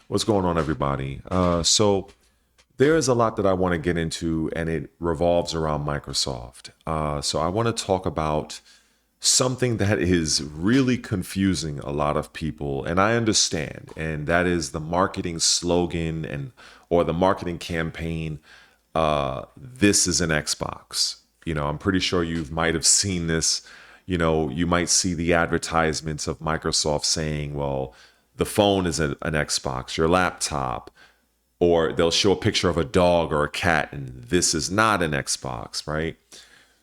What's going on, everybody? So there is a lot that I want to get into, and it revolves around Microsoft. So I want to talk about something that is really confusing a lot of people, and I understand, and that is the marketing slogan and or the marketing campaign. This is an Xbox. I'm pretty sure you might have seen this. You might see the advertisements of Microsoft saying, well, the phone is an Xbox, your laptop, or they'll show a picture of a dog or a cat, and this is not an Xbox, right?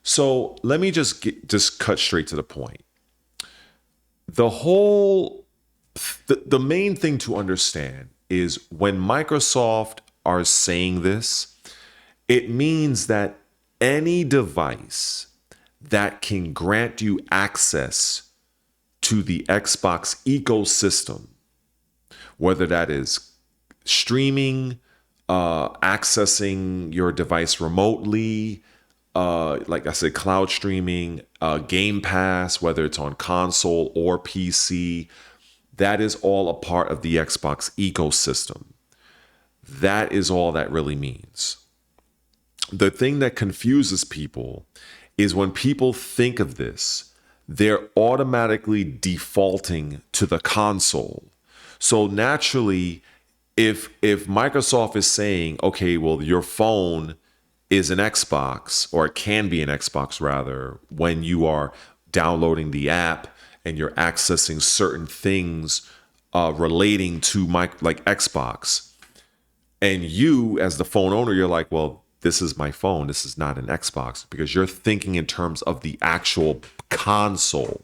So let me just cut straight to the point. The whole the main thing to understand is when Microsoft are saying this, it means that any device that can grant you access to the Xbox ecosystem, whether that is streaming, accessing your device remotely, like I said, cloud streaming, Game Pass, whether it's on console or PC, that is all a part of the Xbox ecosystem. That is all that really means. The thing that confuses people is when people think of this, they're automatically defaulting to the console. So naturally, if Microsoft is saying, okay, well, your phone is an Xbox, or it can be an Xbox rather, when you are downloading the app and you're accessing certain things relating to like Xbox, and you as the phone owner, you're like, well, this is my phone, this is not an Xbox, because you're thinking in terms of the actual console.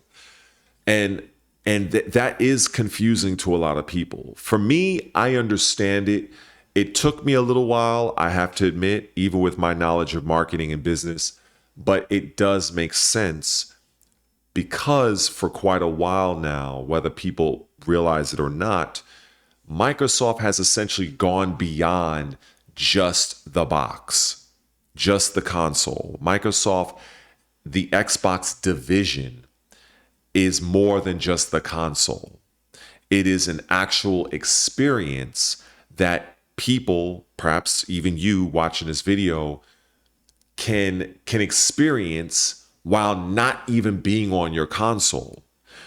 And that is confusing to a lot of people. For me, I understand it. It took me a little while, I have to admit, even with my knowledge of marketing and business, but it does make sense because for quite a while now, whether people realize it or not, Microsoft has essentially gone beyond just the box, just the console. Microsoft, the Xbox division, is more than just the console. It is an actual experience that people, perhaps even you watching this video, can experience while not even being on your console.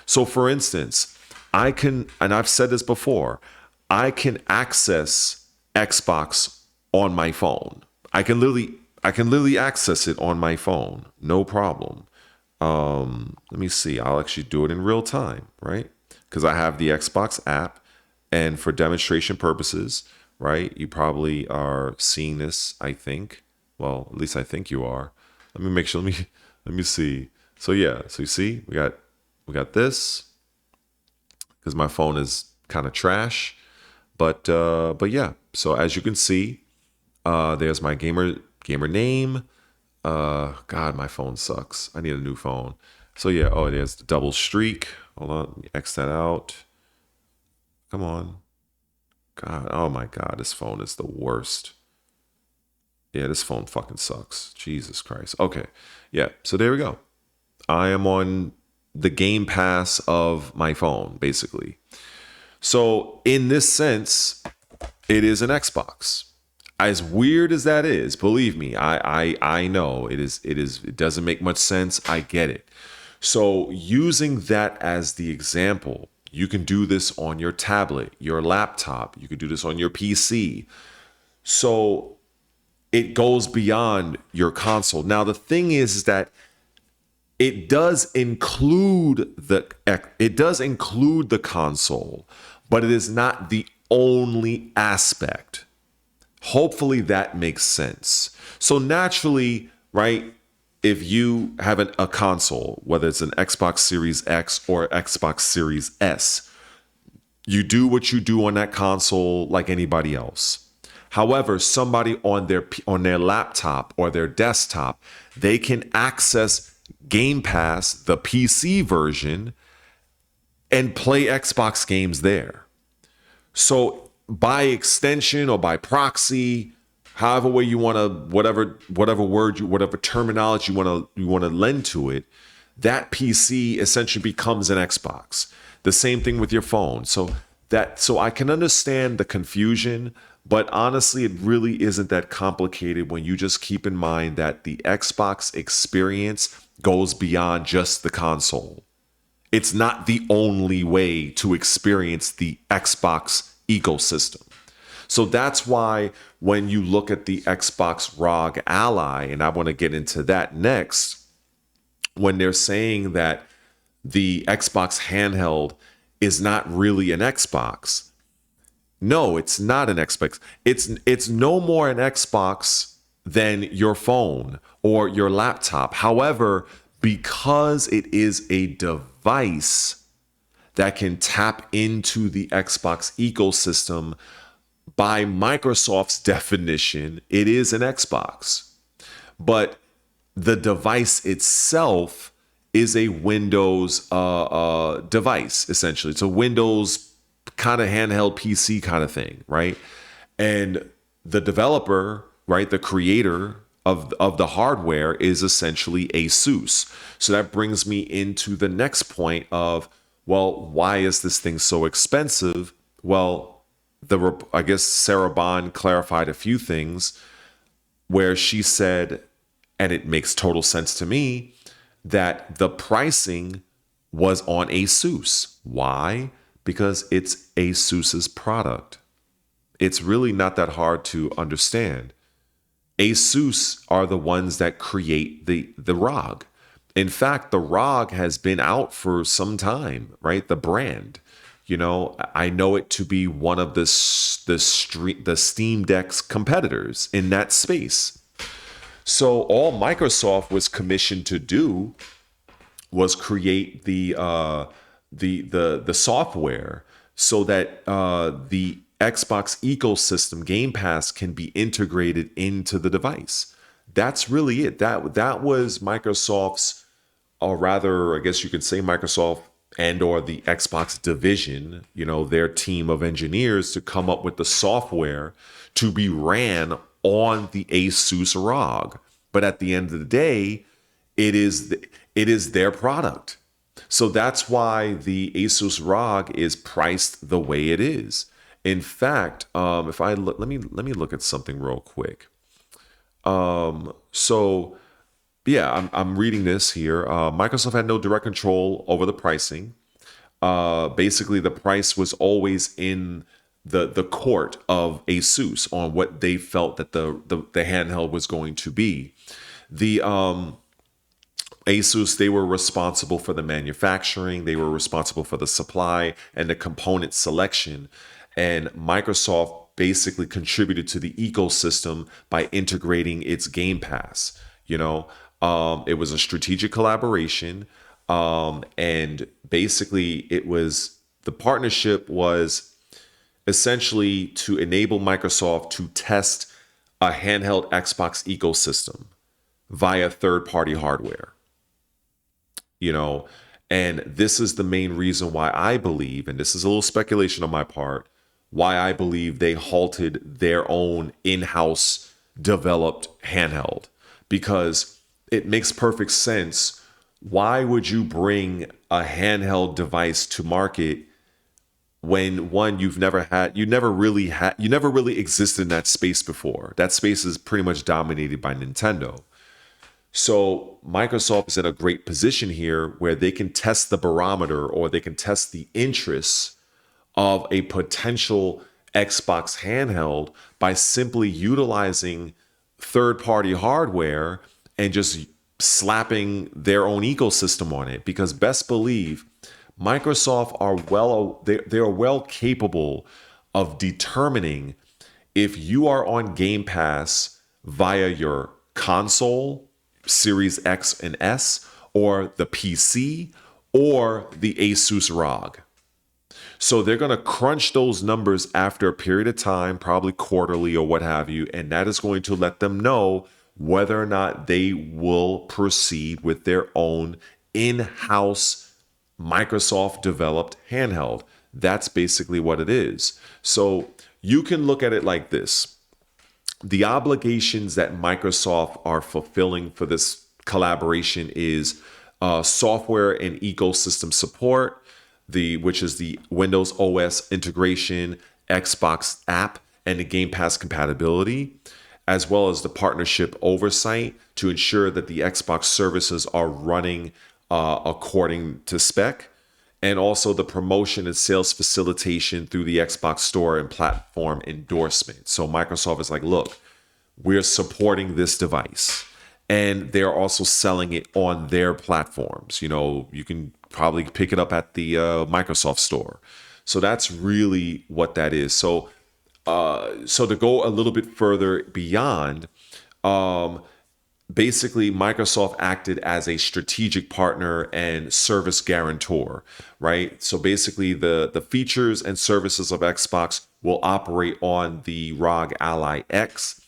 So for instance, I can, and I've said this before, I can access Xbox on my phone. I can literally access it on my phone, no problem. Let me see. I'll actually do it in real time, right? Because I have the Xbox app, and for demonstration purposes, right? You probably are seeing this, I think. Well, at least I think you are. Let me make sure. Let me see. So yeah. So you see, we got this because my phone is kind of trash, but yeah. So as you can see, there's my gamer name. God, my phone sucks. I need a new phone. So yeah, oh, there's the double streak. Hold on, let me X that out. Come on. God, oh my God, this phone is the worst. Yeah, this phone fucking sucks. Jesus Christ. Okay, yeah, so there we go. I am on the Game Pass of my phone, basically. So in this sense, it is an Xbox. As weird as that is, believe me, I know it is. It doesn't make much sense. I get it. So using that as the example, you can do this on your tablet, your laptop. You can do this on your PC. So it goes beyond your console. Now the thing is that it does include the console, but it is not the only aspect. Hopefully that makes sense. So naturally, right, if you have a console, whether it's an Xbox Series X or Xbox Series S, you do what you do on that console like anybody else. However, somebody on their laptop or their desktop, they can access Game Pass, the PC version, and play Xbox games there. So by extension or by proxy, however way you want to, whatever word you, whatever terminology you want to lend to it, that PC essentially becomes an Xbox. The same thing with your phone. So that, so I can understand the confusion, but honestly, it really isn't that complicated when you just keep in mind that the Xbox experience goes beyond just the console. It's not the only way to experience the Xbox ecosystem. So that's why when you look at the Xbox ROG Ally, and I want to get into that next, when they're saying that the Xbox handheld is not really an Xbox. No, it's not an Xbox. It's no more an Xbox than your phone or your laptop. However, because it is a device that can tap into the Xbox ecosystem, by Microsoft's definition, it is an Xbox. But the device itself is a Windows device, essentially. It's a Windows kind of handheld PC kind of thing, right? And the developer, right, the creator of the hardware is essentially Asus. So that brings me into the next point of, well, why is this thing so expensive? Well, I guess Sarah Bond clarified a few things where she said, and it makes total sense to me, that the pricing was on Asus. Why? Because it's Asus's product. It's really not that hard to understand. Asus are the ones that create the ROG. In fact, the ROG has been out for some time, right? The brand. You know, I know it to be one of the Steam Deck's competitors in that space. So all Microsoft was commissioned to do was create the software so that the Xbox ecosystem Game Pass can be integrated into the device. That's really it. That was Microsoft's, or rather, I guess you could say Microsoft and or the Xbox division, you know, their team of engineers to come up with the software to be ran on the Asus ROG. But at the end of the day, it is their product. So that's why the Asus ROG is priced the way it is. In fact, if I look, let me look at something real quick. So yeah, I'm reading this here. Microsoft had no direct control over the pricing. Basically, the price was always in the court of Asus on what they felt that the handheld was going to be. The Asus, they were responsible for the manufacturing, they were responsible for the supply and the component selection, and Microsoft basically contributed to the ecosystem by integrating its Game Pass. You know, it was a strategic collaboration, and basically the partnership was essentially to enable Microsoft to test a handheld Xbox ecosystem via third-party hardware. You know, and this is the main reason why I believe, and this is a little speculation on my part, why I believe they halted their own in-house developed handheld, because it makes perfect sense. Why would you bring a handheld device to market when, one, you never really existed in that space before? That space is pretty much dominated by Nintendo. So Microsoft is in a great position here where they can test the barometer, or they can test the interests of a potential Xbox handheld by simply utilizing third-party hardware and just slapping their own ecosystem on it. Because best believe Microsoft they are well capable of determining if you are on Game Pass via your console, Series X and S, or the PC, or the Asus ROG. So they're going to crunch those numbers after a period of time, probably quarterly or what have you, and that is going to let them know whether or not they will proceed with their own in-house Microsoft developed handheld. That's basically what it is. So you can look at it like this. The obligations that Microsoft are fulfilling for this collaboration is software and ecosystem support, which is the Windows OS integration, Xbox app, and the Game Pass compatibility, as well as the partnership oversight to ensure that the Xbox services are running according to spec, and also the promotion and sales facilitation through the Xbox Store and platform endorsement. So Microsoft is like, look, we're supporting this device. And they're also selling it on their platforms. You know, you can probably pick it up at the Microsoft Store. So that's really what that is. So, so to go a little bit further beyond, basically Microsoft acted as a strategic partner and service guarantor, right? So basically the features and services of Xbox will operate on the ROG Ally X,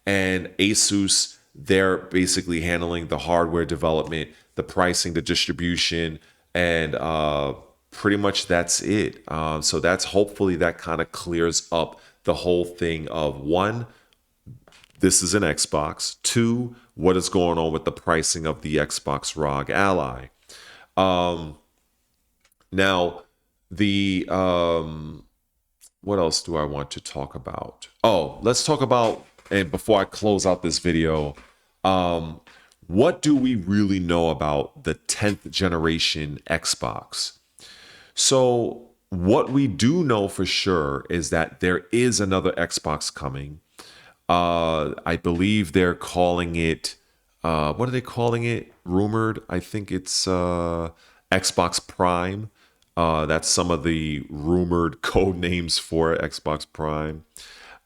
and Asus, they're basically handling the hardware development, the pricing, the distribution, and pretty much that's it. So that's hopefully that kind of clears up the whole thing of one, this is an Xbox. Two, what is going on with the pricing of the Xbox ROG Ally? Now, the what else do I want to talk about? Oh, let's talk about, and before I close out this video, what do we really know about the 10th generation Xbox? So, what we do know for sure is that there is another Xbox coming. I believe they're calling it, what are they calling it? Rumored, I think it's Xbox Prime. That's some of the rumored code names for Xbox Prime.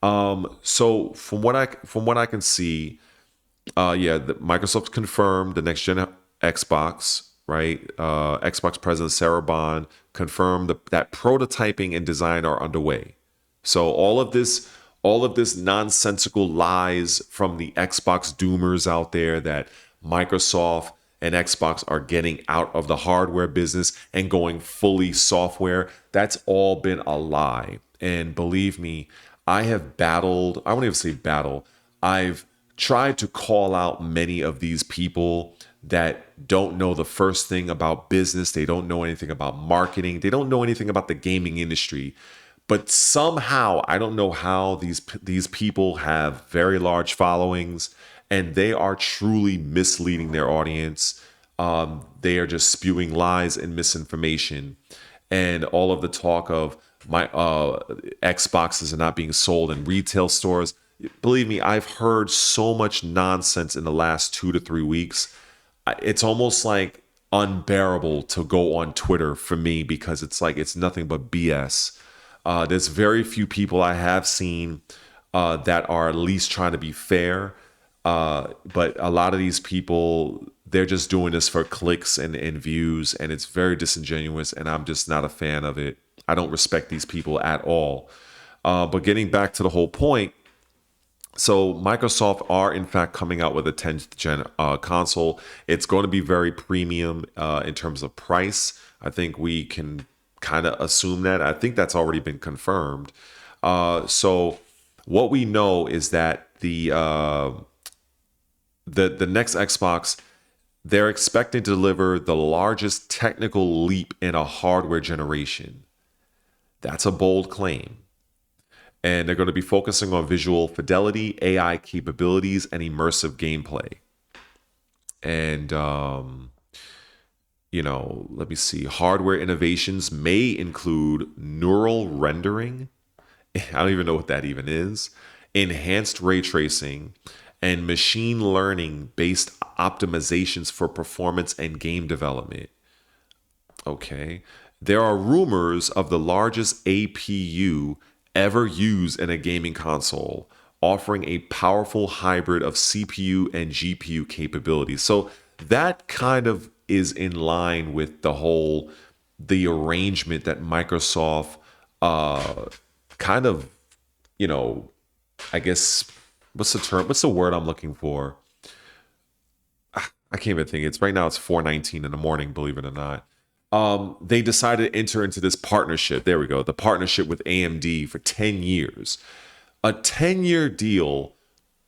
So from what I can see, Microsoft confirmed the next gen Xbox, right? Xbox President Sarah Bond confirmed that prototyping and design are underway. So all of this nonsensical lies from the Xbox doomers out there that Microsoft and Xbox are getting out of the hardware business and going fully software, that's all been a lie. And believe me, I have battled, I won't even say battle, I've tried to call out many of these people that don't know the first thing about business. They don't know anything about marketing. They don't know anything about the gaming industry. But somehow, I don't know how these people have very large followings, and they are truly misleading their audience. They are just spewing lies and misinformation, and all of the talk of my Xboxes are not being sold in retail stores. Believe me, I've heard so much nonsense in the last 2 to 3 weeks. It's almost like unbearable to go on Twitter for me, because it's like it's nothing but BS. There's very few people I have seen that are at least trying to be fair. But a lot of these people, they're just doing this for clicks and views, and it's very disingenuous, and I'm just not a fan of it. I don't respect these people at all. But getting back to the whole point, so Microsoft are in fact coming out with a 10th gen console. It's going to be very premium in terms of price. I think we can kind of assume that. I think that's already been confirmed. So what we know is that the next Xbox, they're expecting to deliver the largest technical leap in a hardware generation. That's a bold claim. And they're going to be focusing on visual fidelity, AI capabilities, and immersive gameplay. And let me see. Hardware innovations may include neural rendering. I don't even know what that even is. Enhanced ray tracing and machine learning based optimizations for performance and game development. Okay. There are rumors of the largest APU ever used in a gaming console, offering a powerful hybrid of CPU and GPU capabilities. So that kind of is in line with the arrangement that Microsoft kind of, I guess, what's the term? What's the word I'm looking for? I can't even think. It's right now. It's 4:19 in the morning. Believe it or not, they decided to enter into this partnership. There we go. The partnership with AMD for 10 years, a 10-year deal.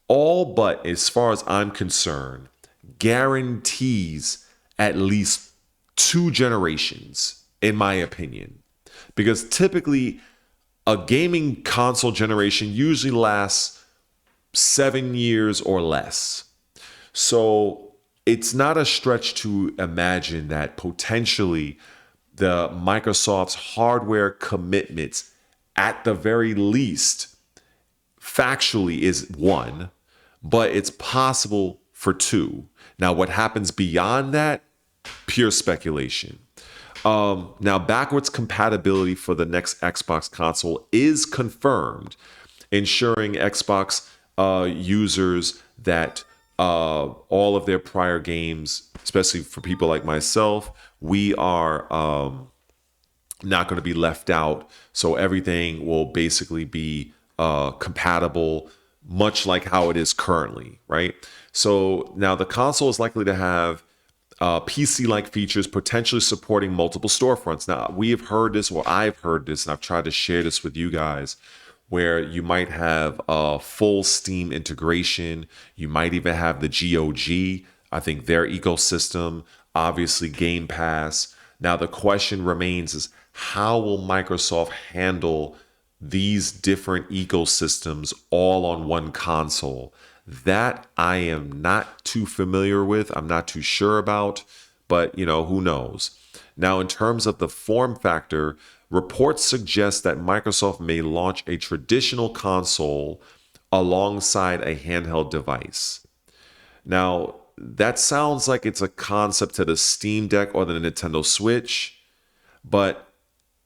All but, as far as I'm concerned, guarantees at least 2 generations. in my opinion, because typically a gaming console generation usually lasts 7 years or less. So it's not a stretch to imagine that potentially the Microsoft's hardware commitments, at the very least, factually is one, but it's possible for two. Now, what happens beyond that? Pure speculation. Now, backwards compatibility for the next Xbox console is confirmed, ensuring Xbox users that all of their prior games, especially for people like myself, we are not going to be left out. So everything will basically be compatible, much like how it is currently, right? So now the console is likely to have PC-like features, potentially supporting multiple storefronts. Now, we have heard this, or I've heard this, and I've tried to share this with you guys, where you might have a full Steam integration. You might even have the GOG, I think their ecosystem, obviously Game Pass. Now, the question remains is how will Microsoft handle these different ecosystems all on one console? That I am not too familiar with. I'm not too sure about, but who knows? Now, in terms of the form factor, reports suggest that Microsoft may launch a traditional console alongside a handheld device. Now, that sounds like it's a concept to the Steam Deck or the Nintendo Switch, but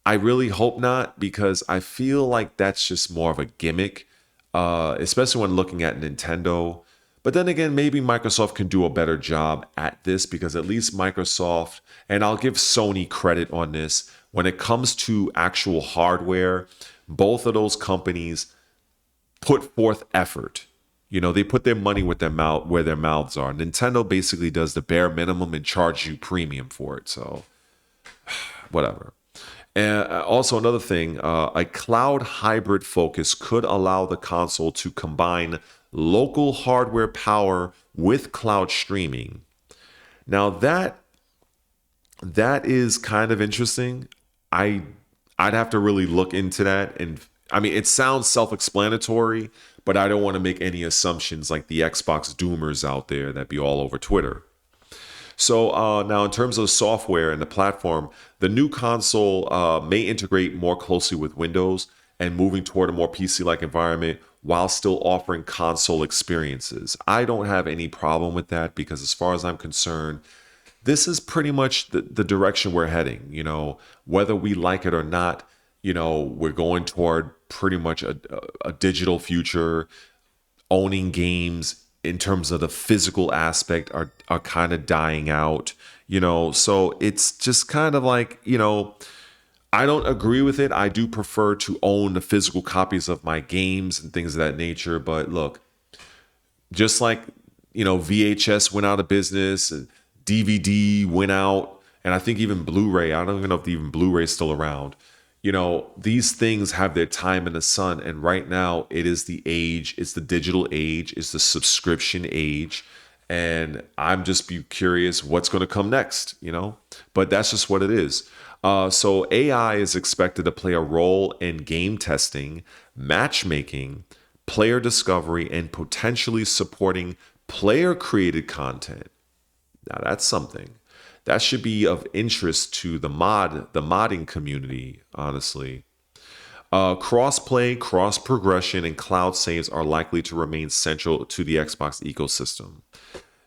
I really hope not, because I feel like that's just more of a gimmick, especially when looking at Nintendo. But then again, maybe Microsoft can do a better job at this, because at least Microsoft, and I'll give Sony credit on this, when it comes to actual hardware, both of those companies put forth effort. They put their money with their mouth where their mouths are. Nintendo basically does the bare minimum and charge you premium for it. So whatever. And also another thing, a cloud hybrid focus could allow the console to combine local hardware power with cloud streaming. Now that is kind of interesting. I'd have to really look into that, and I mean, it sounds self-explanatory, but I don't want to make any assumptions like the Xbox doomers out there that be all over Twitter. So now, in terms of software and the platform, the new console may integrate more closely with Windows and moving toward a more PC-like environment while still offering console experiences. I don't have any problem with that, because as far as I'm concerned, this is pretty much the direction we're heading. Whether we like it or not, we're going toward pretty much a digital future. Owning games in terms of the physical aspect are kind of dying out, so it's just kind of like, I don't agree with it. I do prefer to own the physical copies of my games and things of that nature. But look, just like, VHS went out of business and DVD went out, and I think even Blu-ray, I don't even know if even Blu-ray is still around. These things have their time in the sun. And right now it is the age, it's the digital age, it's the subscription age. And I'm just be curious what's going to come next, but that's just what it is. So AI is expected to play a role in game testing, matchmaking, player discovery, and potentially supporting player created content. Now that's something that should be of interest to the modding community, honestly. Cross-play, cross-progression, and cloud saves are likely to remain central to the Xbox ecosystem.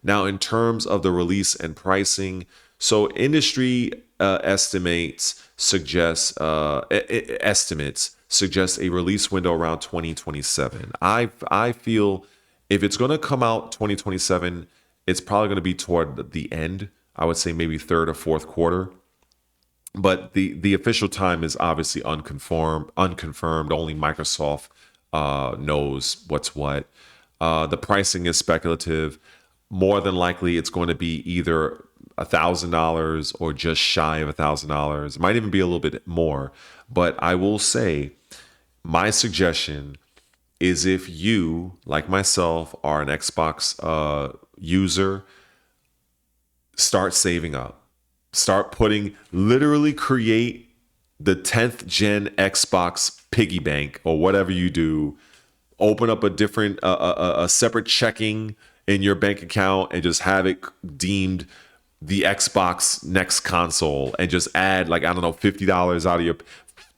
Now, in terms of the release and pricing, so industry estimates suggest a release window around 2027. I feel if it's going to come out 2027, it's probably going to be toward the end. I would say maybe third or fourth quarter. But the official time is obviously unconfirmed. Only Microsoft knows what's what. The pricing is speculative. More than likely, it's going to be either $1,000 or just shy of $1,000. It might even be a little bit more. But I will say, my suggestion is, if you, like myself, are an Xbox user, start saving up. Start putting, literally create the 10th gen Xbox piggy bank or whatever you do. Open up a different, a separate checking in your bank account and just have it deemed the Xbox next console, and just add, like, I don't know, $50 out of your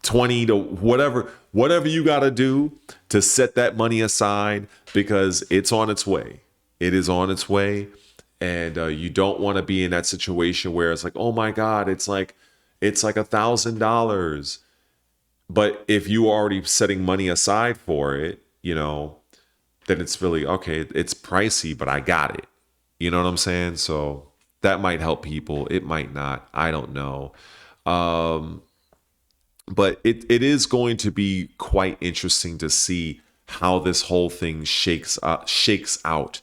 20 to whatever you got to do to set that money aside, because it's on its way. It is on its way. And you don't want to be in that situation where it's like, oh my God, it's like $1,000. But if you are already setting money aside for it, then it's really okay. It's pricey, but I got it. You know what I'm saying? So that might help people. It might not. I don't know. Um, but it is going to be quite interesting to see how this whole thing shakes out.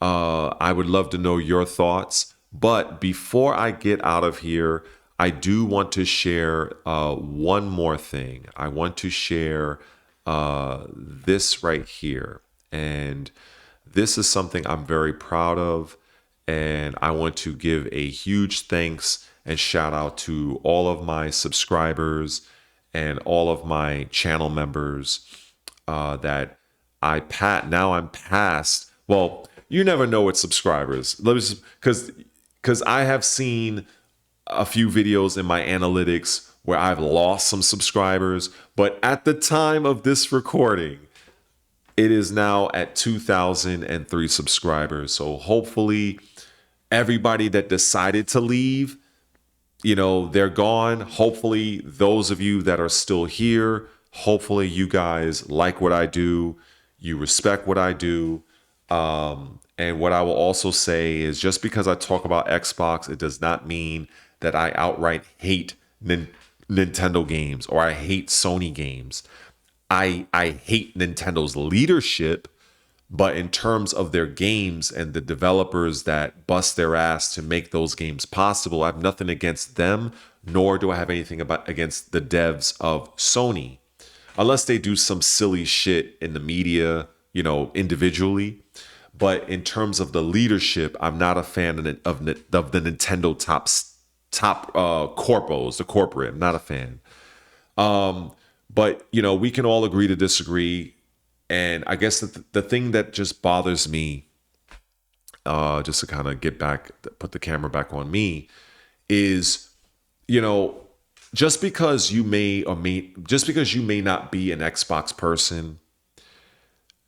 I would love to know your thoughts. But before I get out of here, I do want to share one more thing. I want to share this right here. And this is something I'm very proud of. And I want to give a huge thanks and shout out to all of my subscribers and all of my channel members that now I'm past. Well, you never know with subscribers. Let me just, because I have seen a few videos in my analytics where I've lost some subscribers, but at the time of this recording, it is now at 2,003 subscribers. So hopefully everybody that decided to leave, they're gone. Hopefully those of you that are still here, hopefully you guys like what I do. You respect what I do. And what I will also say is, just because I talk about Xbox, it does not mean that I outright hate Nintendo games or I hate Sony games. I hate Nintendo's leadership, but in terms of their games and the developers that bust their ass to make those games possible, I have nothing against them, nor do I have anything against the devs of Sony, unless they do some silly shit in the media, individually. But in terms of the leadership, I'm not a fan of the Nintendo top corpos, the corporate. I'm not a fan. But we can all agree to disagree. And I guess the thing that just bothers me, just to kind of put the camera back on me, is, just because you may not be an Xbox person,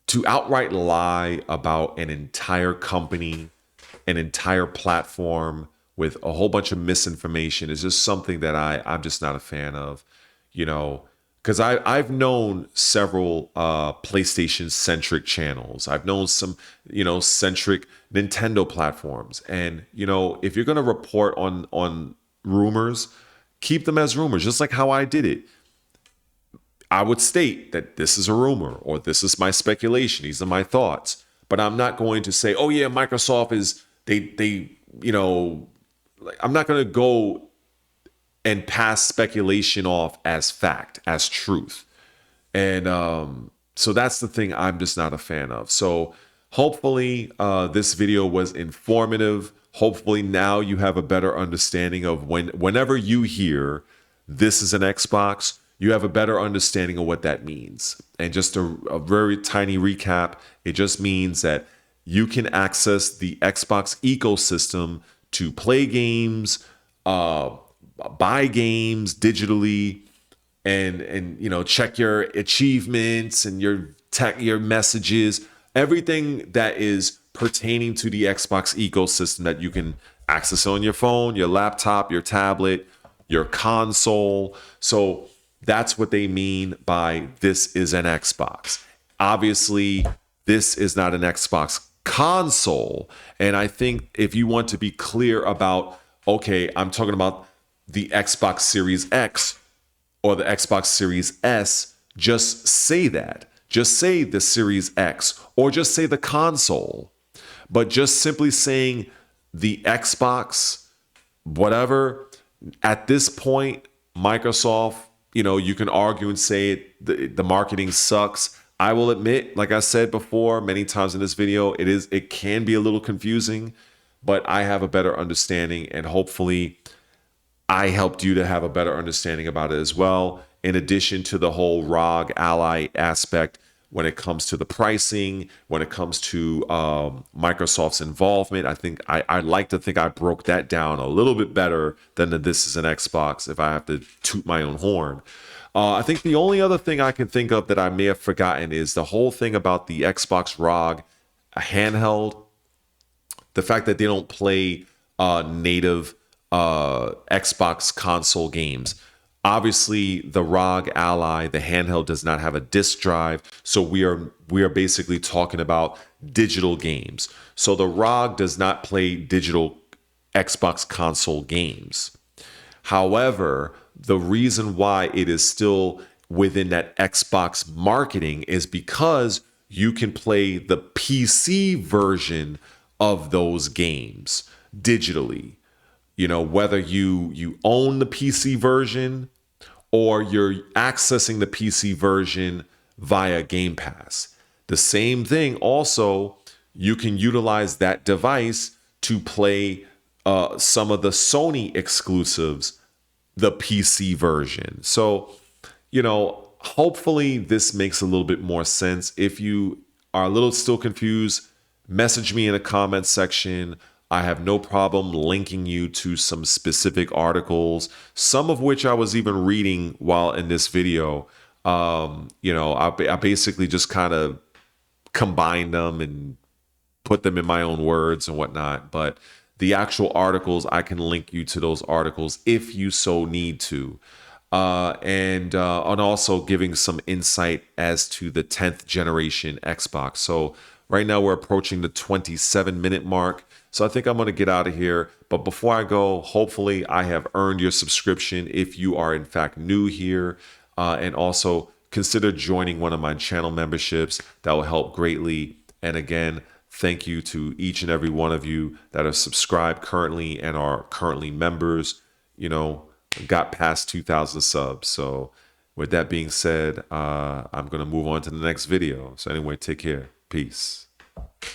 to outright lie about an entire company, an entire platform with a whole bunch of misinformation is just something that I'm just not a fan of, because I've known several PlayStation centric channels. I've known some, centric Nintendo platforms. And, if you're going to report on rumors, keep them as rumors, just like how I did it. I would state that this is a rumor or this is my speculation. These are my thoughts. But I'm not going to say, oh yeah, Microsoft is, I'm not going to go and pass speculation off as fact, as truth. And so that's the thing I'm just not a fan of. So hopefully this video was informative. Hopefully now you have a better understanding of whenever you hear this is an Xbox, you have a better understanding of what that means. And just a very tiny recap, it just means that you can access the Xbox ecosystem to play games, buy games digitally, and check your achievements and your messages, everything that is pertaining to the Xbox ecosystem that you can access on your phone, your laptop, your tablet, your console. So that's what they mean by this is an Xbox. Obviously, this is not an Xbox console. And I think if you want to be clear about, okay, I'm talking about the Xbox Series X or the Xbox Series S, just say that. Just say the Series X or just say the console. But just simply saying the Xbox, whatever, at this point, Microsoft, you can argue and say the marketing sucks. I will admit, like I said before many times in this video, it can be a little confusing, but I have a better understanding, and hopefully I helped you to have a better understanding about it as well. In addition to the whole ROG Ally aspect, when it comes to the pricing, when it comes to Microsoft's involvement, I think I like to think I broke that down a little bit better than the This Is an Xbox, if I have to toot my own horn. I think the only other thing I can think of that I may have forgotten is the whole thing about the Xbox Rog handheld, the fact that they don't play native Xbox console games. Obviously, the ROG Ally, the handheld, does not have a disk drive, so we are basically talking about digital games. So the ROG does not play digital Xbox console games. However, the reason why it is still within that Xbox marketing is because you can play the PC version of those games digitally. You know, whether you own the PC version or you're accessing the PC version via Game Pass. The same thing also, you can utilize that device to play some of the Sony exclusives, the PC version. So, you know, hopefully this makes a little bit more sense. If you are a little still confused, message me in the comment section. I have no problem linking you to some specific articles, some of which I was even reading while in this video. I basically just kind of combined them and put them in my own words and whatnot. But the actual articles, I can link you to those articles if you so need to. And also giving some insight as to the 10th generation Xbox. So right now we're approaching the 27-minute mark. So I think I'm going to get out of here. But before I go, hopefully I have earned your subscription if you are in fact new here. And also consider joining one of my channel memberships. That will help greatly. And again, thank you to each and every one of you that are subscribed currently and are currently members. You know, got past 2,000 subs. So with that being said, I'm going to move on to the next video. So anyway, take care. Peace.